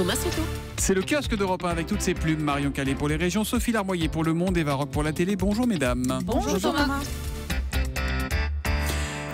Thomas Soto. C'est le kiosque d'Europe 1 avec toutes ses plumes. Marion Calais pour les régions, Sophie Larmoyer pour Le Monde, Eva Rock pour la télé. Bonjour mesdames. Bonjour Thomas.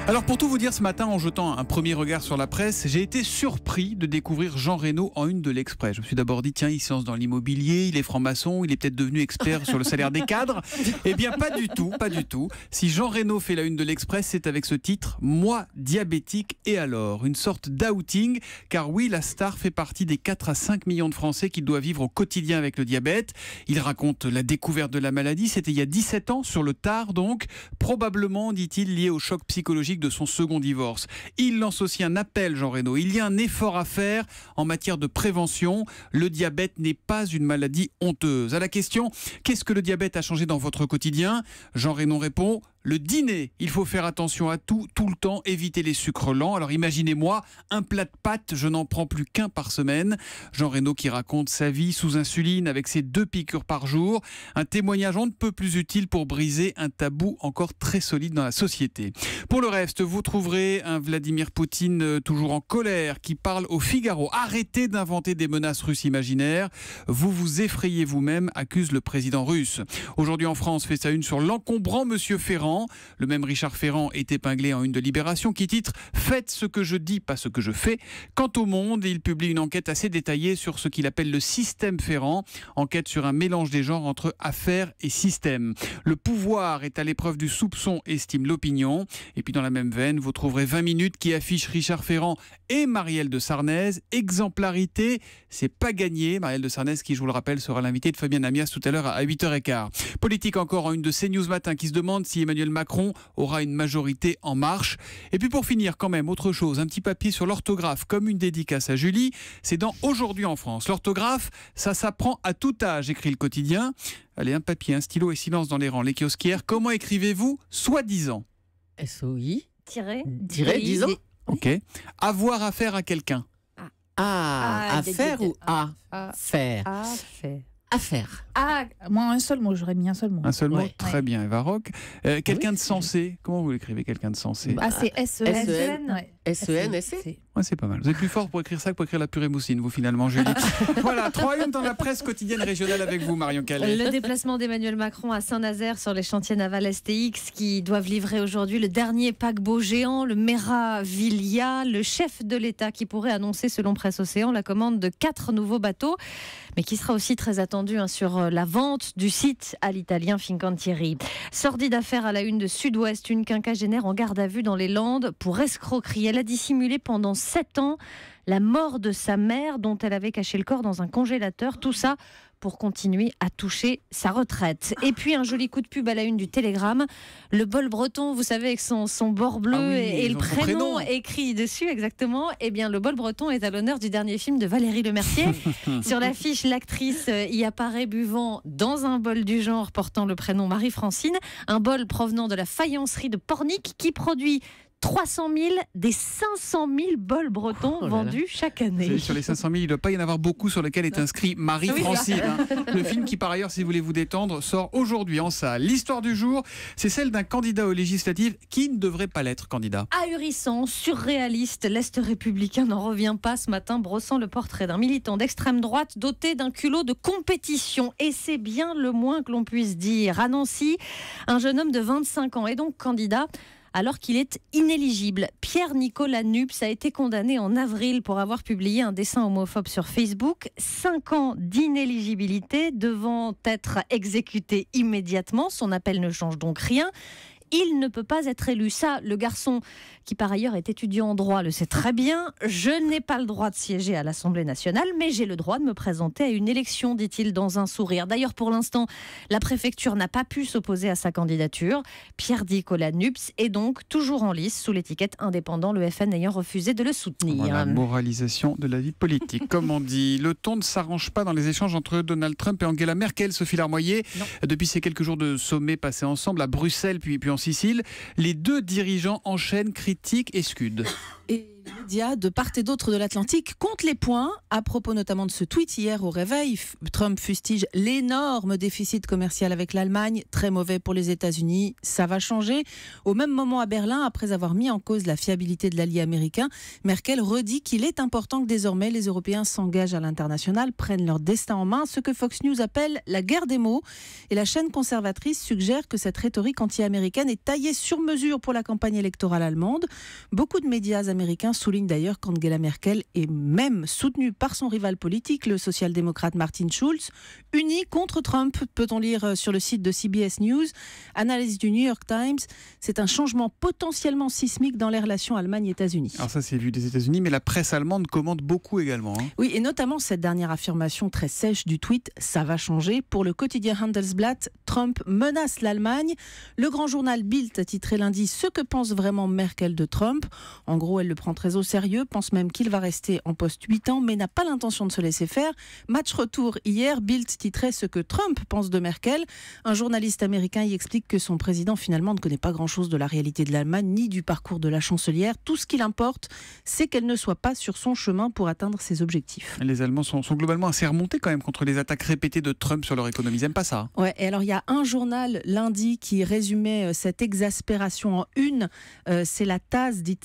Alors pour tout vous dire, ce matin, en jetant un premier regard sur la presse, j'ai été surpris de découvrir Jean Reno en une de l'Express. Je me suis d'abord dit, tiens, il se lance dans l'immobilier, il est franc-maçon, il est peut-être devenu expert sur le salaire des cadres. Eh bien pas du tout, pas du tout. Si Jean Reno fait la une de l'Express, c'est avec ce titre, Moi, diabétique et alors. Une sorte d'outing, car oui, la star fait partie des 4 à 5 millions de Français qui doivent vivre au quotidien avec le diabète. Il raconte la découverte de la maladie, c'était il y a 17 ans, sur le tard donc, probablement, dit-il, lié au choc psychologique de son second divorce. Il lance aussi un appel, Jean Reno. Il y a un effort à faire en matière de prévention. Le diabète n'est pas une maladie honteuse. À la question, qu'est-ce que le diabète a changé dans votre quotidien? Jean Reno répond, le dîner. Il faut faire attention à tout le temps, éviter les sucres lents. Alors imaginez-moi, un plat de pâtes, je n'en prends plus qu'un par semaine. Jean Reno qui raconte sa vie sous insuline avec ses 2 piqûres par jour. Un témoignage on ne peut plus utile pour briser un tabou encore très solide dans la société. Pour le reste, vous trouverez un Vladimir Poutine toujours en colère qui parle au Figaro. Arrêtez d'inventer des menaces russes imaginaires. Vous vous effrayez vous-même, accuse le président russe. Aujourd'hui en France, fait sa une sur l'encombrant Monsieur Ferrand. Le même Richard Ferrand est épinglé en une de Libération qui titre « Faites ce que je dis, pas ce que je fais ». Quant au Monde, il publie une enquête assez détaillée sur ce qu'il appelle le système Ferrand. Enquête sur un mélange des genres entre affaires et système. Le pouvoir est à l'épreuve du soupçon, estime l'opinion. Et puis dans la même veine, vous trouverez 20 minutes qui affichent Richard Ferrand et Marielle de Sarnez. Exemplarité, c'est pas gagné. Marielle de Sarnez qui, je vous le rappelle, sera l'invité de Fabien Amias tout à l'heure à 8h15. Politique encore en une de CNews Matin qui se demande si Emmanuel Macron aura une majorité en marche. Et puis pour finir quand même, autre chose, un petit papier sur l'orthographe comme une dédicace à Julie. C'est dans Aujourd'hui en France. L'orthographe, ça s'apprend à tout âge, écrit le quotidien. Allez, un papier, un stylo et silence dans les rangs. Les kiosquières, comment écrivez-vous soi-disant? SOI. Tiré 10 ans. Ok. Avoir affaire à quelqu'un. À faire ou à faire? À faire. Ah, moi un seul mot, j'aurais mis un seul mot. Un seul mot, Ouais. très bien, Eva Rock. Quelqu'un de c'est sensé, comment vous l'écrivez, quelqu'un de sensé? Bah, c'est S-E-N. Ouais. S-E-N-S-E. Ouais, c'est pas mal. Vous êtes plus fort pour écrire ça que pour écrire la purée moussine, vous finalement, Julie. Voilà, 3 dans la presse quotidienne régionale avec vous, Marion Calais. Le déplacement d'Emmanuel Macron à Saint-Nazaire sur les chantiers navals STX qui doivent livrer aujourd'hui le dernier paquebot géant, le Meraviglia, le chef de l'État qui pourrait annoncer, selon Presse Océan, la commande de 4 nouveaux bateaux, mais qui sera aussi très attendu sur la vente du site à l'italien Fincantieri. Sordide affaire à la une de Sud-Ouest, une quinquagénaire en garde à vue dans les Landes pour escroquerie. Elle a dissimulé pendant 7 ans la mort de sa mère dont elle avait caché le corps dans un congélateur. Tout ça pour continuer à toucher sa retraite. Et puis un joli coup de pub à la une du Télégramme. Le bol breton, vous savez, avec son bord bleu et le prénom écrit dessus, exactement. Eh bien, le bol breton est à l'honneur du dernier film de Valérie Lemercier. Sur l'affiche, l'actrice y apparaît buvant dans un bol du genre portant le prénom Marie-Francine. Un bol provenant de la faïencerie de Pornic qui produit 300 000 des 500 000 bols bretons vendus chaque année. Sur les 500 000, il ne doit pas y en avoir beaucoup sur lesquels est inscrit Marie-Francine. Le film qui, par ailleurs, si vous voulez vous détendre, sort aujourd'hui en salle. L'histoire du jour, c'est celle d'un candidat aux législatives qui ne devrait pas l'être candidat. Ahurissant, surréaliste, l'Est républicain n'en revient pas ce matin, brossant le portrait d'un militant d'extrême droite doté d'un culot de compétition. Et c'est bien le moins que l'on puisse dire. À Nancy, un jeune homme de 25 ans est donc candidat alors qu'il est inéligible. Pierre-Nicolas Nups a été condamné en avril pour avoir publié un dessin homophobe sur Facebook. 5 ans d'inéligibilité devant être exécuté immédiatement. Son appel ne change donc rien. Il ne peut pas être élu. Ça, le garçon, qui par ailleurs est étudiant en droit, le sait très bien. Je n'ai pas le droit de siéger à l'Assemblée nationale, mais j'ai le droit de me présenter à une élection, dit-il dans un sourire. D'ailleurs, pour l'instant, la préfecture n'a pas pu s'opposer à sa candidature. Pierre-Nicolas Nups est donc toujours en lice sous l'étiquette indépendant, le FN ayant refusé de le soutenir. Voilà, moralisation de la vie politique. Comme on dit, le ton ne s'arrange pas dans les échanges entre Donald Trump et Angela Merkel, Sophie Larmoyer. Depuis ces quelques jours de sommet passés ensemble à Bruxelles, puis en Sicile, les 2 dirigeants enchaînent critiques et scuds. Et Les médias de part et d'autre de l'Atlantique comptent les points à propos notamment de ce tweet hier au réveil. Trump fustige l'énorme déficit commercial avec l'Allemagne, très mauvais pour les États-Unis, ça va changer. Au même moment à Berlin, après avoir mis en cause la fiabilité de l'allié américain, Merkel redit qu'il est important que désormais les Européens s'engagent à l'international, prennent leur destin en main, ce que Fox News appelle la guerre des mots. Et la chaîne conservatrice suggère que cette rhétorique anti-américaine est taillée sur mesure pour la campagne électorale allemande. Beaucoup de médias américains soulignent d'ailleurs qu'Angela Merkel est même soutenue par son rival politique, le social-démocrate Martin Schulz, uni contre Trump, peut-on lire sur le site de CBS News. Analyse du New York Times, c'est un changement potentiellement sismique dans les relations Allemagne-États-Unis. Alors ça, c'est vu des États-Unis, mais la presse allemande commente beaucoup également. Oui, et notamment cette dernière affirmation très sèche du tweet « ça va changer ». Pour le quotidien Handelsblatt, Trump menace l'Allemagne. Le grand journal Bild a titré lundi ce que pense vraiment Merkel de Trump. En gros, elle le prend très au sérieux, pense même qu'il va rester en poste 8 ans, mais n'a pas l'intention de se laisser faire. Match retour hier, Bild titrait ce que Trump pense de Merkel. Un journaliste américain y explique que son président finalement ne connaît pas grand-chose de la réalité de l'Allemagne, ni du parcours de la chancelière. Tout ce qu'il importe, c'est qu'elle ne soit pas sur son chemin pour atteindre ses objectifs. Les Allemands sont globalement assez remontés quand même contre les attaques répétées de Trump sur leur économie. Ils n'aiment pas ça. Ouais, et alors il y a un journal lundi qui résumait cette exaspération en une. C'est la Taz, dit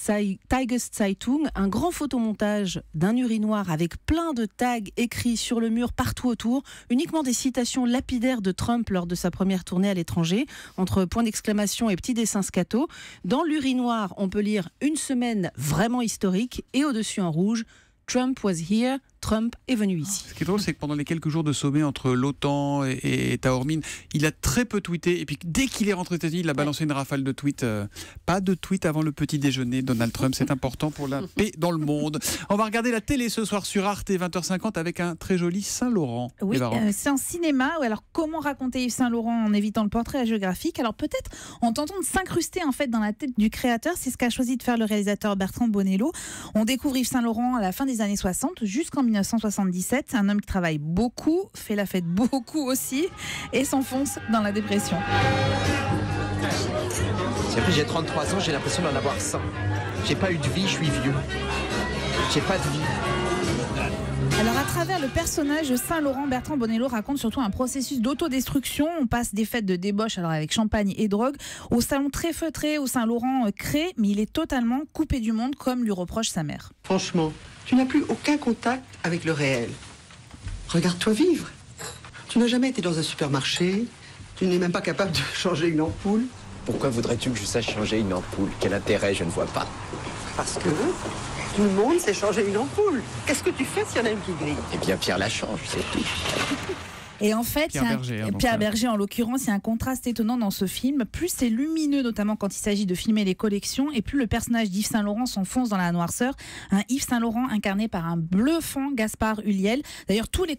Tageszeitung, un grand photomontage d'un urinoir avec plein de tags écrits sur le mur partout autour, uniquement des citations lapidaires de Trump lors de sa première tournée à l'étranger, entre points d'exclamation et petits dessins scato. Dans l'urinoir, on peut lire « Une semaine vraiment historique » et au-dessus en rouge « Trump was here ». Trump est venu ici. Ce qui est drôle, c'est que pendant les quelques jours de sommet entre l'OTAN et Taormine, il a très peu tweeté. Et puis dès qu'il est rentré aux États-Unis, il a balancé une rafale de tweets. Pas de tweet avant le petit déjeuner, Donald Trump. C'est important pour la paix dans le monde. On va regarder la télé ce soir sur Arte, 20h50, avec un très joli Saint-Laurent. Oui, c'est un cinéma. Alors, comment raconter Yves Saint-Laurent en évitant le portrait géographique? Alors, peut-être en tentant de s'incruster en fait dans la tête du créateur. C'est ce qu'a choisi de faire le réalisateur Bertrand Bonello. On découvre Yves Saint-Laurent à la fin des années 60, jusqu'en 1977, un homme qui travaille beaucoup, fait la fête beaucoup aussi et s'enfonce dans la dépression. Après, j'ai 33 ans, j'ai l'impression d'en avoir 100. J'ai pas eu de vie, je suis vieux. J'ai pas de vie. Alors à travers le personnage Saint-Laurent, Bertrand Bonello raconte surtout un processus d'autodestruction. On passe des fêtes de débauche alors avec champagne et drogue au salon très feutré où Saint-Laurent crée, mais il est totalement coupé du monde comme lui reproche sa mère. Franchement, tu n'as plus aucun contact avec le réel. Regarde-toi vivre. Tu n'as jamais été dans un supermarché. Tu n'es même pas capable de changer une ampoule. Pourquoi voudrais-tu que je sache changer une ampoule? Quel intérêt? Je ne vois pas. Parce que tout le monde sait changer une ampoule. Qu'est-ce que tu fais s'il y en a une qui grille? Eh bien, Pierre la change, c'est tout. Et en fait, Pierre Berger en l'occurrence, il y a un contraste étonnant dans ce film. Plus c'est lumineux, notamment quand il s'agit de filmer les collections, et plus le personnage d'Yves Saint-Laurent s'enfonce dans la noirceur. Un Yves Saint-Laurent incarné par un bluffant Gaspard Ulliel. D'ailleurs, tous les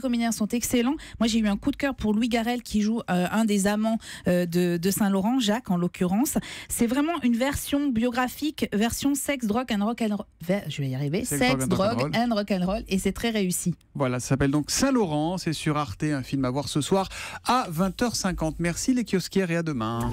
comédiens sont excellents. Moi, j'ai eu un coup de cœur pour Louis Garrel qui joue un des amants de Saint-Laurent, Jacques en l'occurrence. C'est vraiment une version biographique, version sexe, drogue and rock'n'roll. Je vais y arriver. Sexe, drogue and rock'n'roll, et c'est très réussi. Voilà, ça s'appelle donc Saint-Laurent. C'est sur Arte, un film à voir ce soir à 20h50. Merci les kiosquières et à demain.